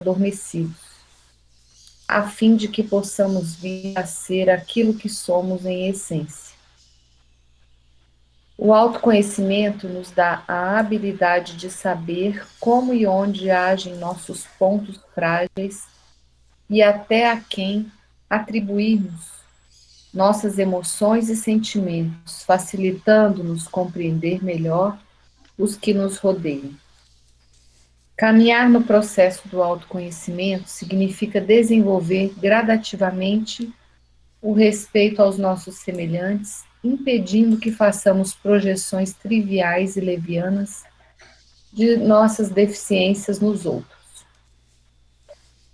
adormecidos, a fim de que possamos vir a ser aquilo que somos em essência. O autoconhecimento nos dá a habilidade de saber como e onde agem nossos pontos frágeis e até a quem atribuirmos nossas emoções e sentimentos, facilitando-nos compreender melhor os que nos rodeiam. Caminhar no processo do autoconhecimento significa desenvolver gradativamente o respeito aos nossos semelhantes, impedindo que façamos projeções triviais e levianas de nossas deficiências nos outros.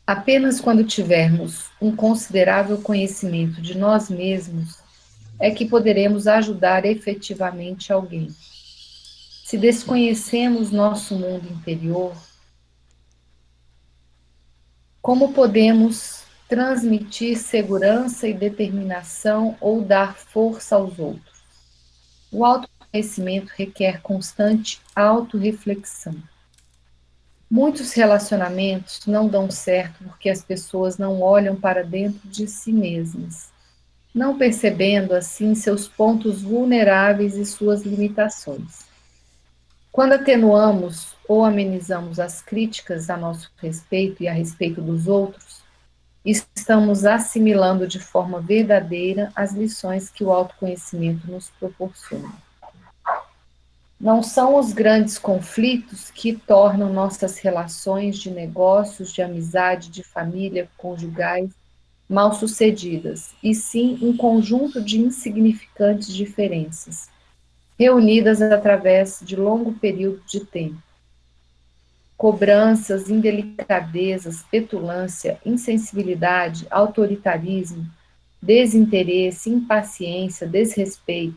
Apenas quando tivermos um considerável conhecimento de nós mesmos é que poderemos ajudar efetivamente alguém. Se desconhecemos nosso mundo interior, como podemos transmitir segurança e determinação ou dar força aos outros? O autoconhecimento requer constante autorreflexão. Muitos relacionamentos não dão certo porque as pessoas não olham para dentro de si mesmas, não percebendo assim seus pontos vulneráveis e suas limitações. Quando atenuamos ou amenizamos as críticas a nosso respeito e a respeito dos outros, estamos assimilando de forma verdadeira as lições que o autoconhecimento nos proporciona. Não são os grandes conflitos que tornam nossas relações de negócios, de amizade, de família, conjugais, mal-sucedidas, e sim um conjunto de insignificantes diferenças, reunidas através de longo período de tempo. Cobranças, indelicadezas, petulância, insensibilidade, autoritarismo, desinteresse, impaciência, desrespeito.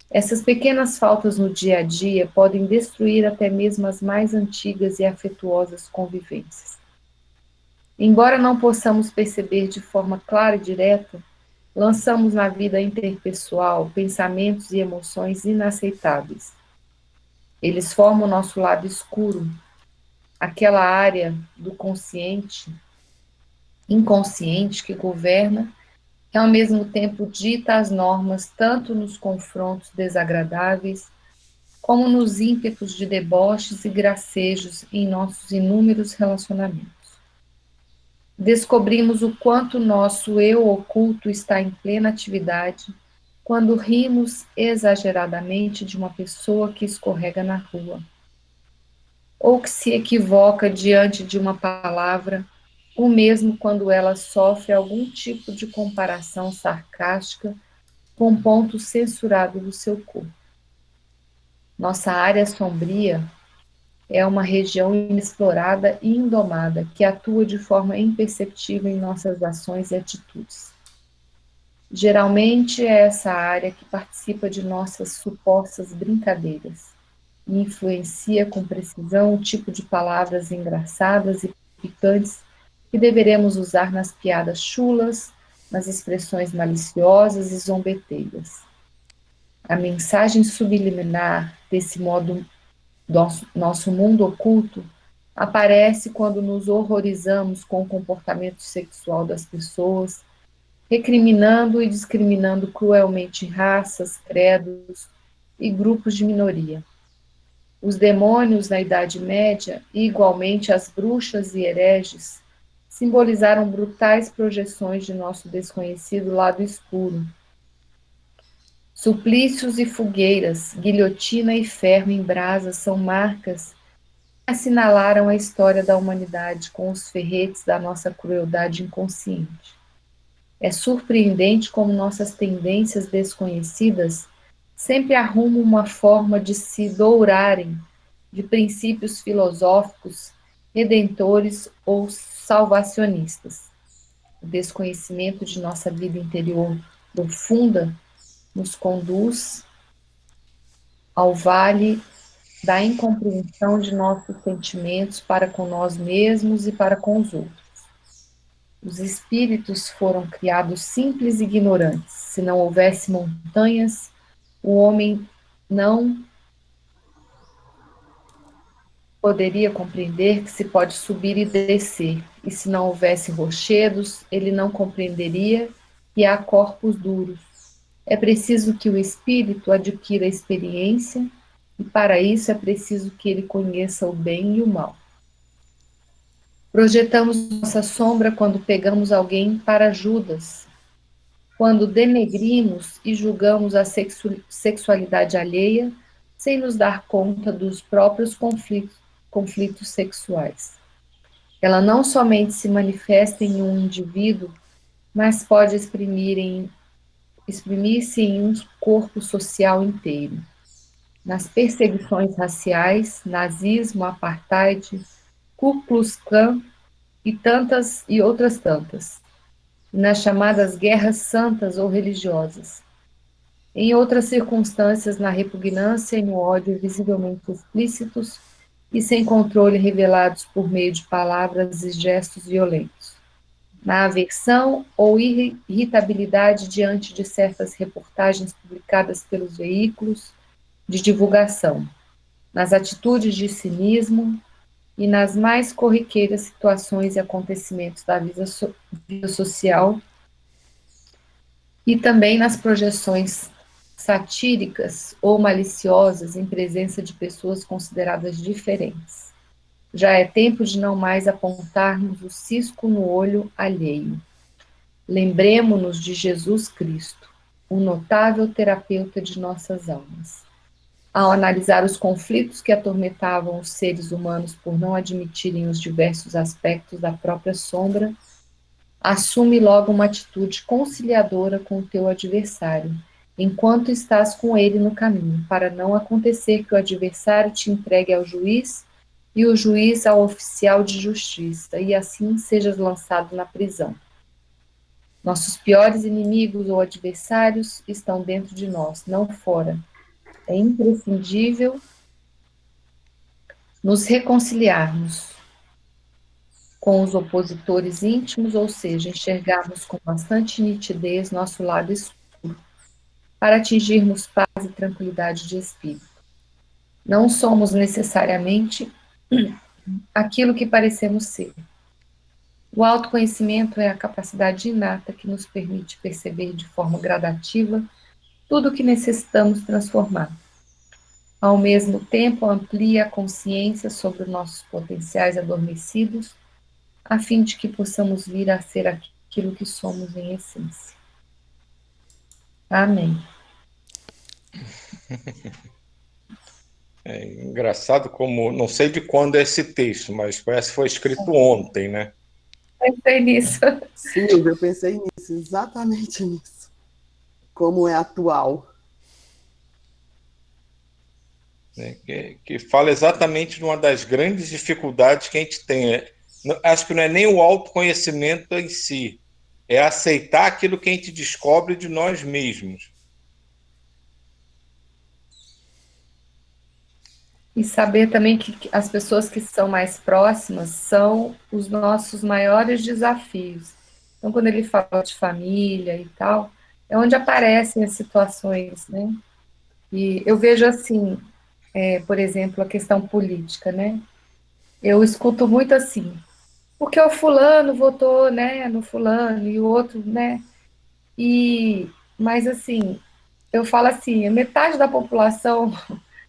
Essas pequenas faltas no dia a dia podem destruir até mesmo as mais antigas e afetuosas convivências. Embora não possamos perceber de forma clara e direta, lançamos na vida interpessoal pensamentos e emoções inaceitáveis. Eles formam o nosso lado escuro, aquela área do consciente, inconsciente que governa e ao mesmo tempo dita as normas tanto nos confrontos desagradáveis como nos ímpetos de deboches e gracejos em nossos inúmeros relacionamentos. Descobrimos o quanto nosso eu oculto está em plena atividade quando rimos exageradamente de uma pessoa que escorrega na rua, ou que se equivoca diante de uma palavra, ou mesmo quando ela sofre algum tipo de comparação sarcástica com um ponto censurado do seu corpo. Nossa área sombria é uma região inexplorada e indomada que atua de forma imperceptível em nossas ações e atitudes. Geralmente é essa área que participa de nossas supostas brincadeiras e influencia com precisão o tipo de palavras engraçadas e picantes que deveremos usar nas piadas chulas, nas expressões maliciosas e zombeteiras. A mensagem subliminar desse modo nosso mundo oculto aparece quando nos horrorizamos com o comportamento sexual das pessoas, recriminando e discriminando cruelmente raças, credos e grupos de minoria. Os demônios na Idade Média, e igualmente as bruxas e hereges, simbolizaram brutais projeções de nosso desconhecido lado escuro. Suplícios e fogueiras, guilhotina e ferro em brasa são marcas que assinalaram a história da humanidade com os ferretes da nossa crueldade inconsciente. É surpreendente como nossas tendências desconhecidas sempre arrumam uma forma de se dourarem de princípios filosóficos, redentores ou salvacionistas. O desconhecimento de nossa vida interior profunda nos conduz ao vale da incompreensão de nossos sentimentos para com nós mesmos e para com os outros. Os espíritos foram criados simples e ignorantes. Se não houvesse montanhas, o homem não poderia compreender que se pode subir e descer, e se não houvesse rochedos, ele não compreenderia que há corpos duros. É preciso que o espírito adquira experiência, e para isso é preciso que ele conheça o bem e o mal. Projetamos nossa sombra quando pegamos alguém para Judas, quando denegrimos e julgamos a sexualidade alheia, sem nos dar conta dos próprios conflitos sexuais. Ela não somente se manifesta em um indivíduo, mas pode exprimir-se em um corpo social inteiro. Nas perseguições raciais, nazismo, apartheid, Ku Klux Klan e outras tantas. Nas chamadas guerras santas ou religiosas. Em outras circunstâncias, na repugnância e no ódio visivelmente explícitos e sem controle revelados por meio de palavras e gestos violentos. Na aversão ou irritabilidade diante de certas reportagens publicadas pelos veículos de divulgação, nas atitudes de cinismo e nas mais corriqueiras situações e acontecimentos da vida social e também nas projeções satíricas ou maliciosas em presença de pessoas consideradas diferentes. Já é tempo de não mais apontarmos o cisco no olho alheio. Lembremo-nos de Jesus Cristo, o notável terapeuta de nossas almas. Ao analisar os conflitos que atormentavam os seres humanos por não admitirem os diversos aspectos da própria sombra, assume logo uma atitude conciliadora com o teu adversário, enquanto estás com ele no caminho, para não acontecer que o adversário te entregue ao juiz e o juiz ao oficial de justiça, e assim sejas lançado na prisão. Nossos piores inimigos ou adversários estão dentro de nós, não fora. É imprescindível nos reconciliarmos com os opositores íntimos, ou seja, enxergarmos com bastante nitidez nosso lado escuro, para atingirmos paz e tranquilidade de espírito. Não somos necessariamente aquilo que parecemos ser. O autoconhecimento é a capacidade inata que nos permite perceber de forma gradativa tudo o que necessitamos transformar. Ao mesmo tempo, amplia a consciência sobre os nossos potenciais adormecidos, a fim de que possamos vir a ser aquilo que somos em essência. Amém. É engraçado como, não sei de quando é esse texto, mas parece que foi escrito ontem, né? Pensei nisso. Sim, eu pensei nisso, exatamente nisso. Como é atual. Que fala exatamente de uma das grandes dificuldades que a gente tem. Acho que não é nem o autoconhecimento em si, é aceitar aquilo que a gente descobre de nós mesmos. E saber também que as pessoas que são mais próximas são os nossos maiores desafios. Então, quando ele fala de família e tal, é onde aparecem as situações, né? E eu vejo assim, por exemplo, a questão política, né? Eu escuto muito assim, porque o fulano votou, né, no fulano e o outro, né? Mas assim, eu falo assim, metade da população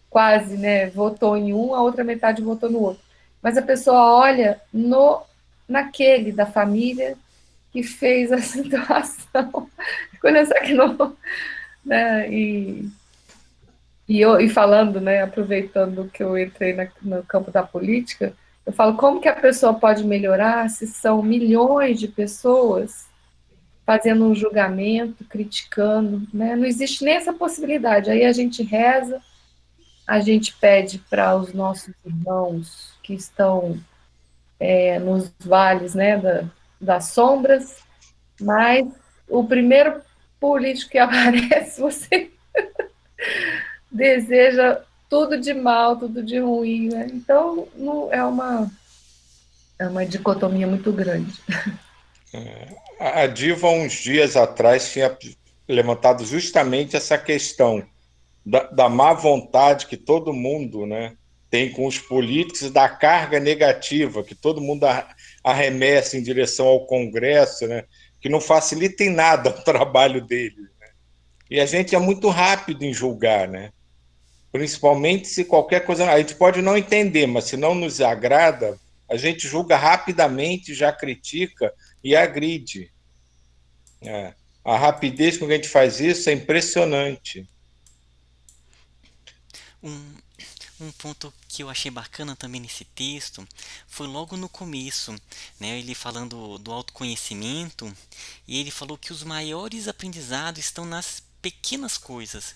quase, né, votou em um, a outra metade votou no outro. Mas a pessoa olha no naquele da família que fez a situação. Olha só que não, né? E falando, né, aproveitando que eu entrei no campo da política, eu falo como que a pessoa pode melhorar se são milhões de pessoas fazendo um julgamento, criticando, né? Não existe nem essa possibilidade. Aí a gente reza, a gente pede para os nossos irmãos que estão nos vales, né, das sombras, mas o primeiro político que aparece, você deseja tudo de mal, tudo de ruim, né? Então, não, é uma dicotomia muito grande. A Diva, uns dias atrás, tinha levantado justamente essa questão da má vontade que todo mundo, né, tem com os políticos e da carga negativa que todo mundo arremessa em direção ao Congresso, né? Que não facilita em nada o trabalho dele. E a gente é muito rápido em julgar, né? Principalmente se qualquer coisa. A gente pode não entender, mas se não nos agrada, a gente julga rapidamente, já critica e agride. É. A rapidez com que a gente faz isso é impressionante. Um, um ponto que eu achei bacana também nesse texto foi logo no começo, né? Ele falando do autoconhecimento, e ele falou que os maiores aprendizados estão nas pequenas coisas.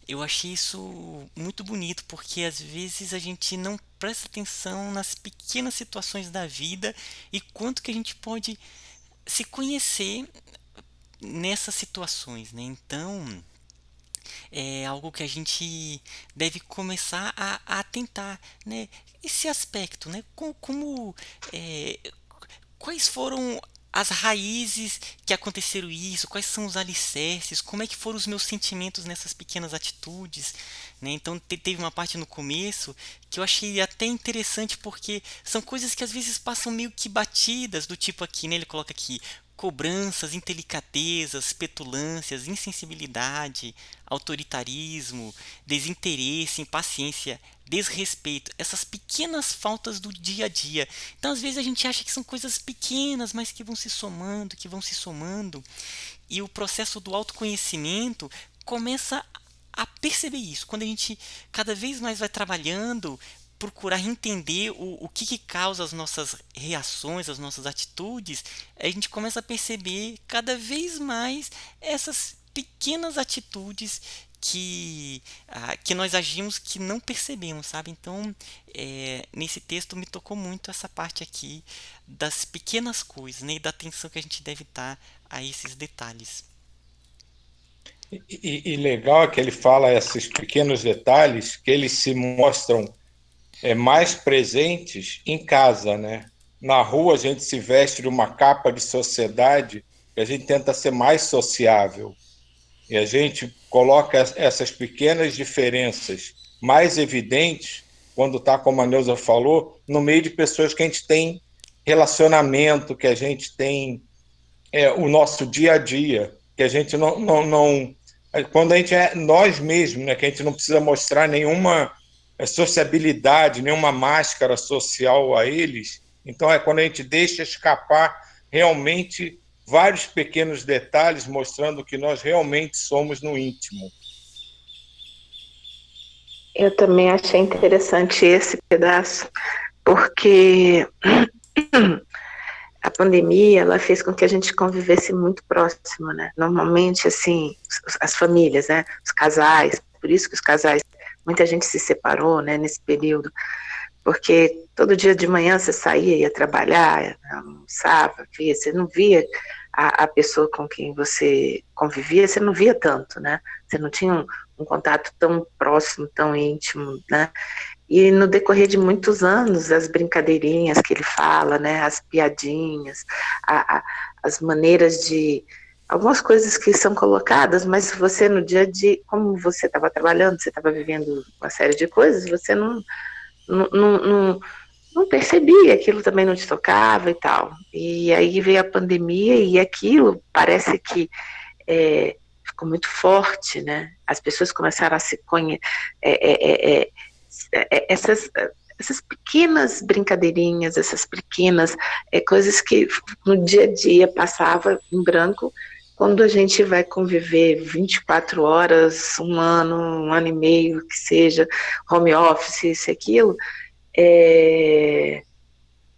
Eu achei isso muito bonito, porque às vezes a gente não presta atenção nas pequenas situações da vida e quanto que a gente pode se conhecer nessas situações, né? Então, é algo que a gente deve começar a tentar, né? Esse aspecto, né? É, quais foram as raízes que aconteceram isso, quais são os alicerces, como é que foram os meus sentimentos nessas pequenas atitudes, né? Então teve uma parte no começo que eu achei até interessante, porque são coisas que às vezes passam meio que batidas, do tipo aqui, né? Ele coloca aqui cobranças, indelicadezas, petulâncias, insensibilidade, autoritarismo, desinteresse, impaciência, desrespeito, essas pequenas faltas do dia a dia. Então, às vezes a gente acha que são coisas pequenas, mas que vão se somando, que vão se somando, e o processo do autoconhecimento começa a perceber isso. Quando a gente cada vez mais vai trabalhando, procurar entender o que causa as nossas reações, as nossas atitudes, a gente começa a perceber cada vez mais essas pequenas atitudes que nós agimos que não percebemos, sabe? Então, nesse texto me tocou muito essa parte aqui das pequenas coisas, né? E da atenção que a gente deve dar a esses detalhes. E legal é que ele fala esses pequenos detalhes que eles se mostram mais presentes em casa, né? Na rua a gente se veste de uma capa de sociedade e a gente tenta ser mais sociável. E a gente coloca essas pequenas diferenças mais evidentes quando está, como a Neuza falou, no meio de pessoas que a gente tem relacionamento, que a gente tem o nosso dia a dia, que a gente não quando a gente é nós mesmos, né, que a gente não precisa mostrar nenhuma sociabilidade, nenhuma máscara social a eles. Então é quando a gente deixa escapar realmente vários pequenos detalhes mostrando o que nós realmente somos no íntimo. Eu também achei interessante esse pedaço, porque a pandemia, ela fez com que a gente convivesse muito próximo, né? Normalmente, assim, as famílias, né? Os casais, por isso que os casais, muita gente se separou, né, nesse período, porque todo dia de manhã você saía, ia trabalhar, almoçava, via, você não via a pessoa com quem você convivia, você não via tanto, né? Você não tinha um contato tão próximo, tão íntimo, né? E no decorrer de muitos anos, as brincadeirinhas que ele fala, né, as piadinhas, as maneiras de... algumas coisas que são colocadas, mas você no dia a dia, como você estava trabalhando, você estava vivendo uma série de coisas, você não, não, não percebia, aquilo também não te tocava e tal. E aí veio a pandemia e aquilo parece que ficou muito forte, né? As pessoas começaram a se conhecer... essas pequenas brincadeirinhas, essas pequenas coisas que no dia a dia passava em branco, quando a gente vai conviver 24 horas, um ano e meio, que seja, home office, isso e aquilo,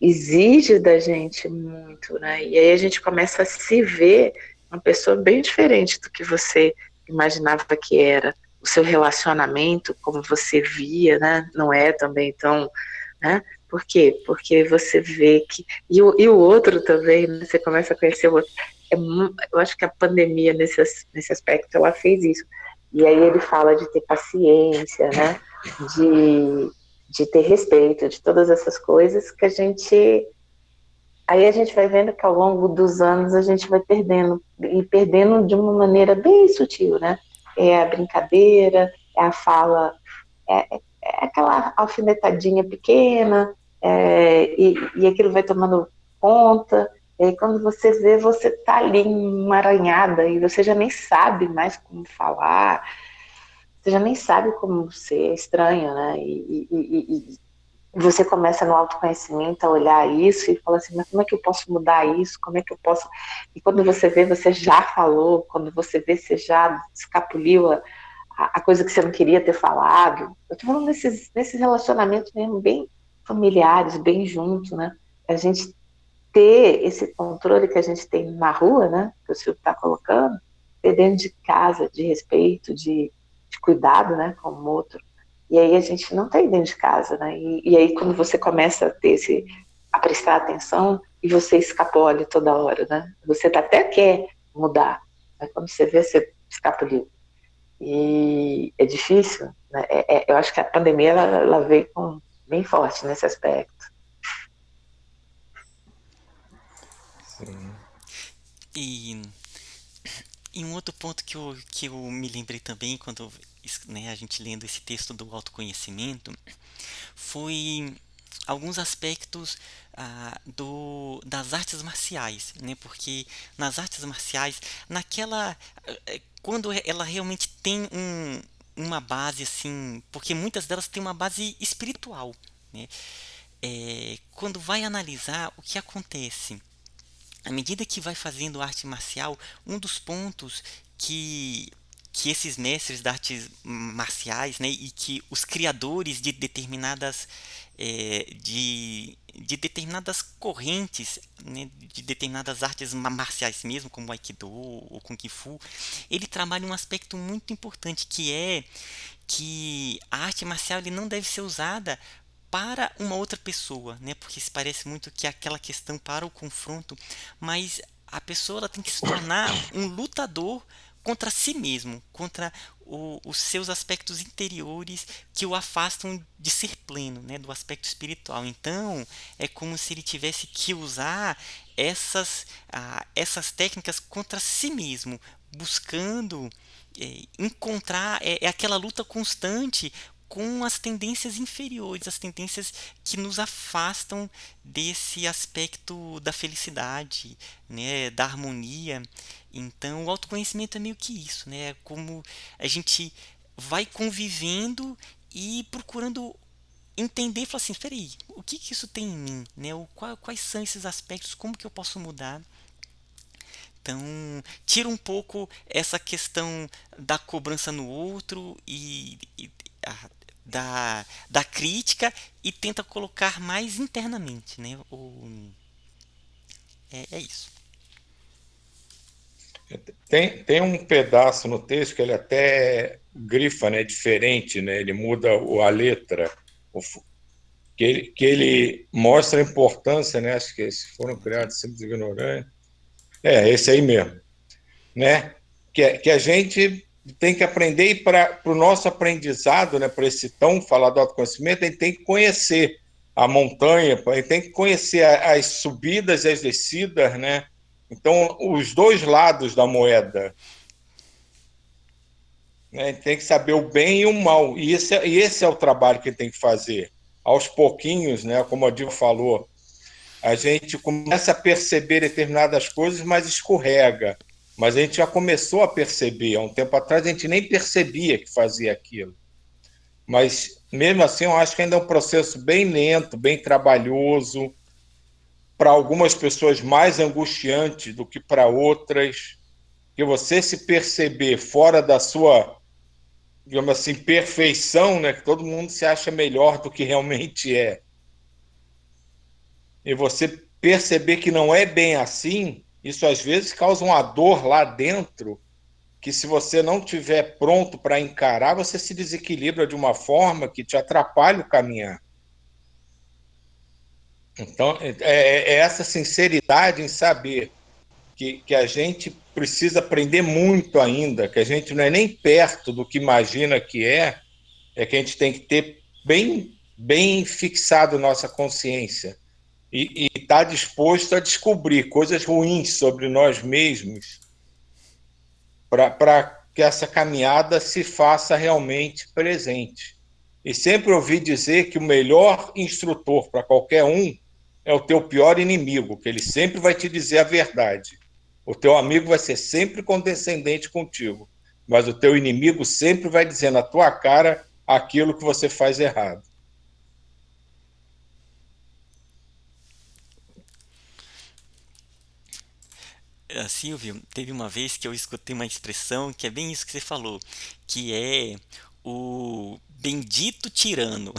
exige da gente muito, né? E aí a gente começa a se ver uma pessoa bem diferente do que você imaginava que era. O seu relacionamento, como você via, né? Não é também tão, né? Por quê? Porque você vê que... E o outro também, né? Você começa a conhecer o outro. Eu acho que a pandemia, nesse aspecto, ela fez isso. E aí ele fala de ter paciência, né? De ter respeito, de todas essas coisas que a gente... Aí a gente vai vendo que ao longo dos anos a gente vai perdendo, e perdendo de uma maneira bem sutil, né? É a brincadeira, é a fala, é aquela alfinetadinha pequena, e aquilo vai tomando conta, e aí quando você vê, você está ali emaranhada e você já nem sabe mais como falar, você já nem sabe como ser, é estranho, né? E você começa no autoconhecimento a olhar isso e fala assim, mas como é que eu posso mudar isso? Como é que eu posso... E quando você vê, você já falou, quando você vê, você já escapuliu a coisa que você não queria ter falado. Eu tô falando nesses relacionamentos mesmo, bem familiares, bem juntos, né? A gente ter esse controle que a gente tem na rua, né? Que o Silvio está colocando, ter dentro de casa, de respeito, de cuidado, né? Com o outro. E aí a gente não tem dentro de casa, né? E aí quando você começa a ter a prestar atenção e você escapole toda hora, né? Você até quer mudar, mas quando você vê, você escapuliu. E é difícil, né? Eu acho que a pandemia ela veio bem forte nesse aspecto. Sim. E, e um outro ponto que eu me lembrei também quando, né, a gente lendo esse texto do autoconhecimento foi alguns aspectos das artes marciais, né? Porque nas artes marciais, quando ela realmente tem uma base assim, porque muitas delas têm uma base espiritual, né? Quando vai analisar o que acontece, à medida que vai fazendo arte marcial, um dos pontos que esses mestres de artes marciais, né, e que os criadores de de determinadas correntes, né, de determinadas artes marciais mesmo, como o Aikido ou Kung Fu, ele trabalha um aspecto muito importante que é que a arte marcial ele não deve ser usada para uma outra pessoa, né? Porque se parece muito que é aquela questão para o confronto, mas a pessoa ela tem que se tornar um lutador contra si mesmo, contra os seus aspectos interiores que o afastam de ser pleno, né? Do aspecto espiritual. Então, é como se ele tivesse que usar essas técnicas contra si mesmo, buscando encontrar aquela luta constante com as tendências inferiores, as tendências que nos afastam desse aspecto da felicidade, né, da harmonia. Então, o autoconhecimento é meio que isso, né? É como a gente vai convivendo e procurando entender e falar assim, espera aí, o que que isso tem em mim, né? Quais são esses aspectos, como que eu posso mudar? Então, tira um pouco essa questão da cobrança no outro a- da crítica e tenta colocar mais internamente, né? É isso. Tem um pedaço no texto que ele até grifa, né, diferente, né, ele muda a letra, que ele mostra a importância, né, acho que esses foram criados simples e ignorantes. Esse aí mesmo, né? Que a gente tem que aprender e para o nosso aprendizado, né, para esse tão falado autoconhecimento, a gente tem que conhecer a montanha, a gente tem que conhecer as subidas e as descidas, né? Então, os dois lados da moeda, né? A gente tem que saber o bem e o mal. E esse é o trabalho que a gente tem que fazer. Aos pouquinhos, né, como a Dilma falou, a gente começa a perceber determinadas coisas, mas escorrega. Mas a gente já começou a perceber. Há um tempo atrás a gente nem percebia que fazia aquilo. Mas mesmo assim, eu acho que ainda é um processo bem lento, bem trabalhoso, para algumas pessoas mais angustiante do que para outras. Que você se perceber fora da sua, digamos assim, perfeição, né? Que todo mundo se acha melhor do que realmente é. E você perceber que não é bem assim, isso às vezes causa uma dor lá dentro, que se você não tiver pronto para encarar, você se desequilibra de uma forma que te atrapalha o caminhar. Então, é essa sinceridade em saber que a gente precisa aprender muito ainda, que a gente não é nem perto do que imagina que que a gente tem que ter bem fixado nossa consciência e estar disposto a descobrir coisas ruins sobre nós mesmos para que essa caminhada se faça realmente presente. E sempre ouvi dizer que o melhor instrutor para qualquer um é o teu pior inimigo, que ele sempre vai te dizer a verdade. O teu amigo vai ser sempre condescendente contigo, mas o teu inimigo sempre vai dizer na tua cara aquilo que você faz errado. Silvio, teve uma vez que eu escutei uma expressão que é bem isso que você falou, que é o bendito tirano.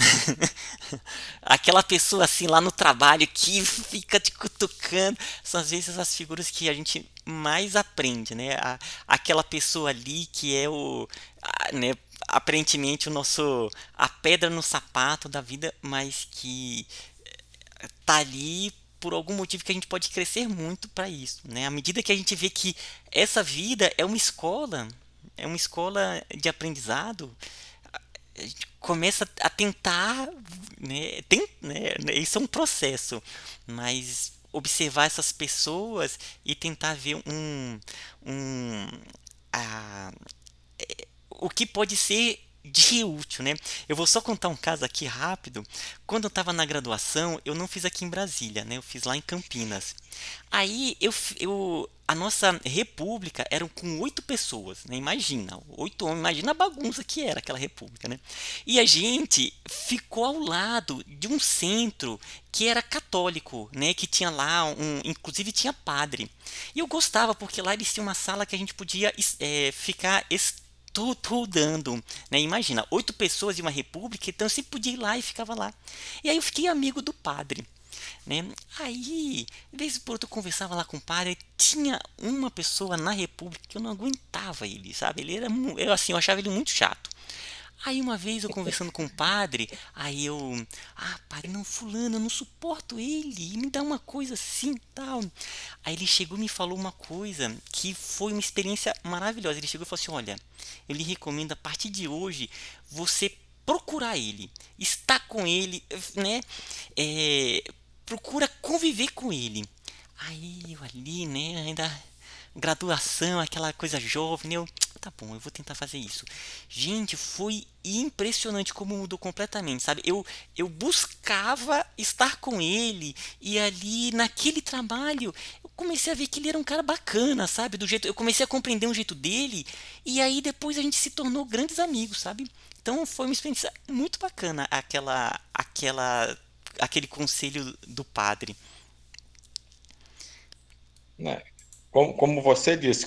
Aquela pessoa assim lá no trabalho que fica te cutucando. São às vezes as figuras que a gente mais aprende, né? Aquela pessoa ali que é né, aparentemente o nosso a pedra no sapato da vida, mas que tá ali por algum motivo que a gente pode crescer muito para isso, né? À medida que a gente vê que essa vida é uma escola de aprendizado, a gente começa a tentar, né? Isso é um processo, mas observar essas pessoas e tentar ver um a, o que pode ser de útil, né? Eu vou só contar um caso aqui rápido. Quando eu estava na graduação, eu não fiz aqui em Brasília, né? Eu fiz lá em Campinas. Aí a nossa república eram com 8 pessoas, né? Imagina, 8 homens, imagina a bagunça que era aquela república, né? E a gente ficou ao lado de um centro que era católico, né? Que tinha lá inclusive tinha padre. E eu gostava porque lá eles tinham uma sala que a gente podia ficar estudando, né? Imagina, 8 pessoas em uma república, então eu sempre podia ir lá e ficava lá. E aí eu fiquei amigo do padre, né? Aí, de vez por outra eu conversava lá com o padre, tinha uma pessoa na república que eu não aguentava ele, sabe? Ele era, eu assim, eu achava ele muito chato. Aí uma vez eu conversando com o padre, aí padre, não, fulano, eu não suporto ele, me dá uma coisa assim, tal. Aí ele chegou e me falou uma coisa que foi uma experiência maravilhosa. Ele chegou e falou assim: olha, eu lhe recomendo a partir de hoje você procurar ele, estar com ele, né? É, procura conviver com ele. Aí eu ali, né, ainda graduação, aquela coisa jovem, né? Tá bom, eu vou tentar fazer isso. Gente, foi impressionante como mudou completamente, sabe? Eu buscava estar com ele e ali naquele trabalho eu comecei a ver que ele era um cara bacana, sabe? Do jeito, eu comecei a compreender um jeito dele e aí depois a gente se tornou grandes amigos, sabe? Então foi uma experiência muito bacana aquele conselho do padre. Né? Como você disse,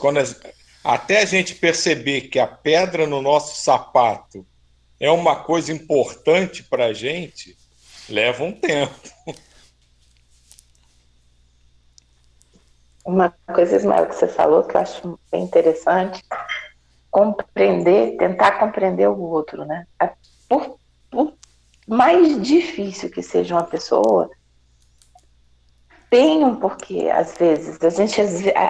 até a gente perceber que a pedra no nosso sapato é uma coisa importante para a gente, leva um tempo. Uma coisa, Ismael, que você falou que eu acho bem interessante, compreender, tentar compreender o outro, né? Por mais difícil que seja uma pessoa, tem um porquê, às vezes. A gente,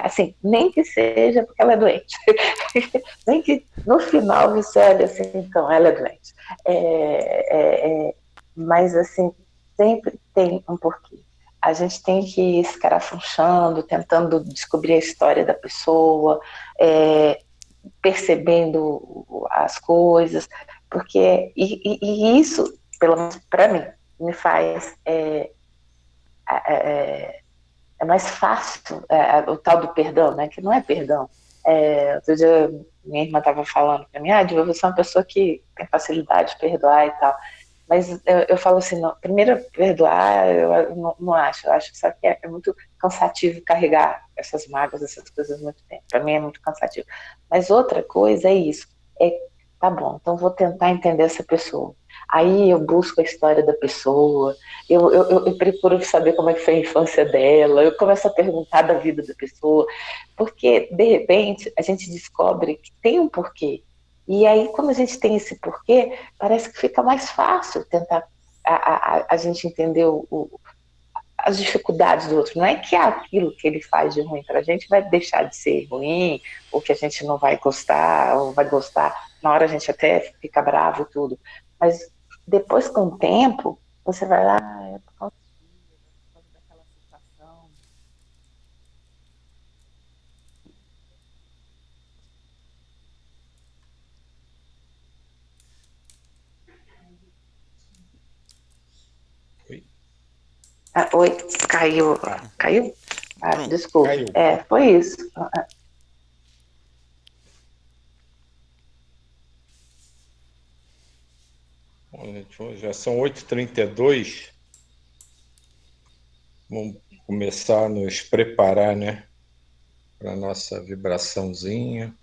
assim, nem que seja porque ela é doente. Nem que no final você olha assim, então, ela é doente. Mas, assim, sempre tem um porquê. A gente tem que ir escarafunchando, tentando descobrir a história da pessoa, percebendo as coisas, porque e isso, pelo menos para mim, me faz é mais fácil o tal do perdão, né? Que não é perdão. Outro dia minha irmã estava falando para mim, você é uma pessoa que tem facilidade de perdoar e tal. Mas eu falo assim, não, primeiro perdoar, eu não acho. Eu acho que só que é muito cansativo carregar essas mágoas, essas coisas muito tempo. Para mim é muito cansativo. Mas outra coisa é isso. É, tá bom, então vou tentar entender essa pessoa. Aí eu busco a história da pessoa, eu procuro saber como é que foi a infância dela, eu começo a perguntar da vida da pessoa, porque de repente a gente descobre que tem um porquê. E aí, quando a gente tem esse porquê, parece que fica mais fácil tentar a gente entender as dificuldades do outro. Não é que aquilo que ele faz de ruim para a gente vai deixar de ser ruim, ou que a gente não vai gostar, ou vai gostar. Na hora a gente até fica bravo e tudo. Mas depois, com o tempo, você vai lá, é por causa disso, é por causa daquela situação. Oi, caiu. Caiu? Pronto. Desculpa. Caiu. Foi isso. Já são 8h32. Vamos começar a nos preparar, né, para a nossa vibraçãozinha.